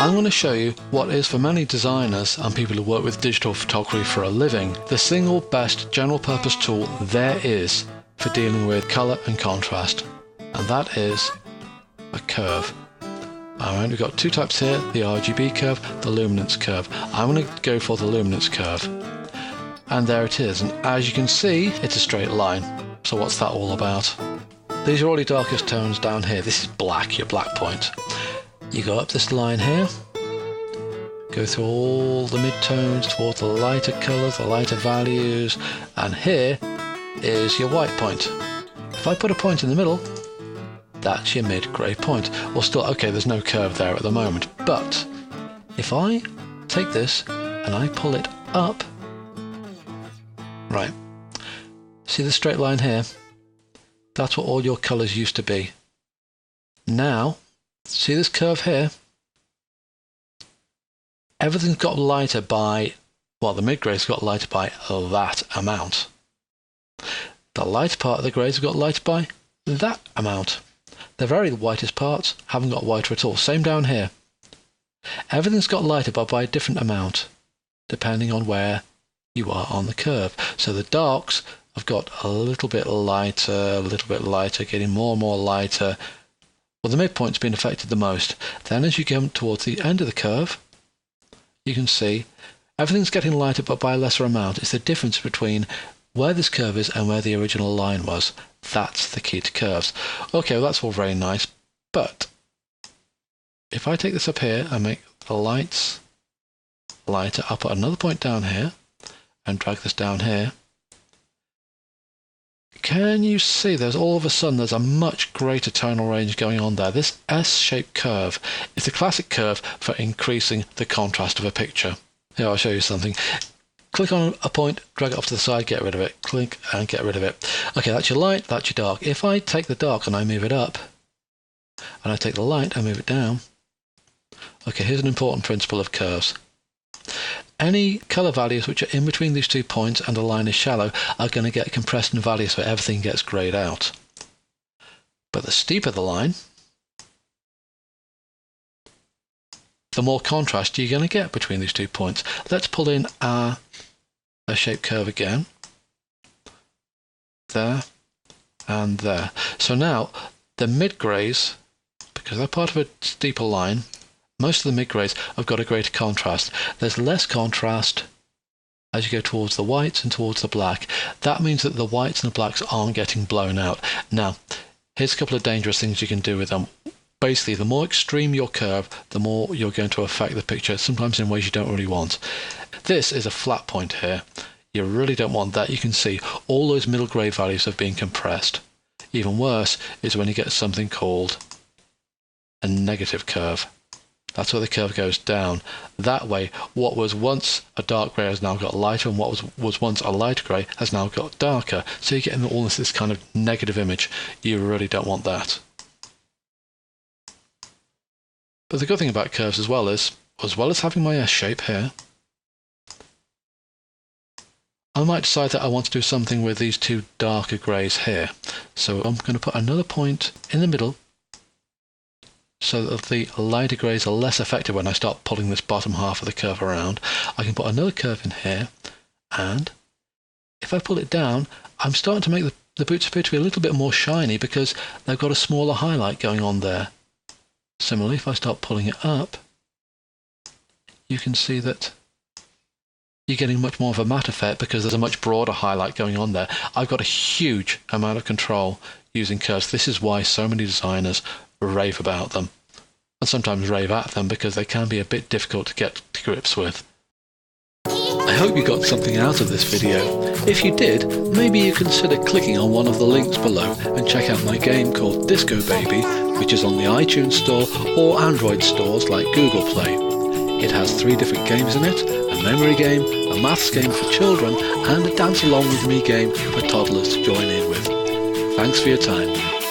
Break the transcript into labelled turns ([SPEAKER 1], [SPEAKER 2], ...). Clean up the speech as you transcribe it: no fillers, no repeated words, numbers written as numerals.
[SPEAKER 1] I'm going to show you what is, for many designers and people who work with digital photography for a living, the single best general purpose tool there is for dealing with colour and contrast, and that is a curve. Alright, we've got two types here, the RGB curve, the luminance curve. I'm going to go for the luminance curve. And there it is, and as you can see, it's a straight line. So what's that all about? These are all your darkest tones down here. This is black, your black point. You go up this line here, go through all the mid-tones towards the lighter colours, the lighter values, and here is your white point. If I put a point in the middle, that's your mid-grey point. Well, still, okay, there's no curve there at the moment, but if I take this and I pull it up, right, see the straight line here? That's what all your colours used to be. Now, see this curve here? Everything's got lighter by, well, the mid-grey's got lighter by that amount. The lighter part of the greys have got lighter by that amount. The very whitest parts haven't got whiter at all. Same down here. Everything's got lighter but by a different amount, depending on where you are on the curve. So the darks have got a little bit lighter, getting more and more lighter. Well, the midpoint's been affected the most. Then as you come towards the end of the curve, you can see everything's getting lighter but by a lesser amount. It's the difference between where this curve is and where the original line was. That's the key to curves. Okay, well that's all very nice, but if I take this up here and make the lights lighter, I'll put another point down here and drag this down here. Can you see there's all of a sudden there's a much greater tonal range going on there? This S-shaped curve is the classic curve for increasing the contrast of a picture. Here, I'll show you something. Click on a point, drag it off to the side, get rid of it. Click and get rid of it. Okay, that's your light, that's your dark. If I take the dark and I move it up, and I take the light and move it down, okay, here's an important principle of curves. Any colour values which are in between these 2 points and a line is shallow are going to get compressed in value, so everything gets greyed out. But the steeper the line, the more contrast you're going to get between these 2 points. Let's pull in a shape curve again. There and there. So now the mid-greys, because they're part of a steeper line, most of the mid-greys have got a greater contrast. There's less contrast as you go towards the whites and towards the black. That means that the whites and the blacks aren't getting blown out. Now, here's a couple of dangerous things you can do with them. Basically, the more extreme your curve, the more you're going to affect the picture, sometimes in ways you don't really want. This is a flat point here. You really don't want that. You can see all those middle grey values have been compressed. Even worse is when you get something called a negative curve. That's where the curve goes down. That way, what was once a dark grey has now got lighter, and what was once a light grey has now got darker. So you're getting all this kind of negative image. You really don't want that. But the good thing about curves as well as having my S shape here, I might decide that I want to do something with these 2 darker greys here. So I'm going to put another point in the middle so that the lighter greys are less affected when I start pulling this bottom half of the curve around. I can put another curve in here, and if I pull it down, I'm starting to make the boots appear to be a little bit more shiny because they've got a smaller highlight going on there. Similarly, if I start pulling it up, you can see that you're getting much more of a matte effect because there's a much broader highlight going on there. I've got a huge amount of control using curves. This is why so many designers rave about them, and sometimes rave at them because they can be a bit difficult to get to grips with. I hope you got something out of this video. If you did, maybe you consider clicking on one of the links below and check out my game called Disco Baby, which is on the iTunes Store or Android stores like Google Play. It has 3 different games in it: a memory game, a maths game for children, and a dance along with me game for toddlers to join in with. Thanks for your time.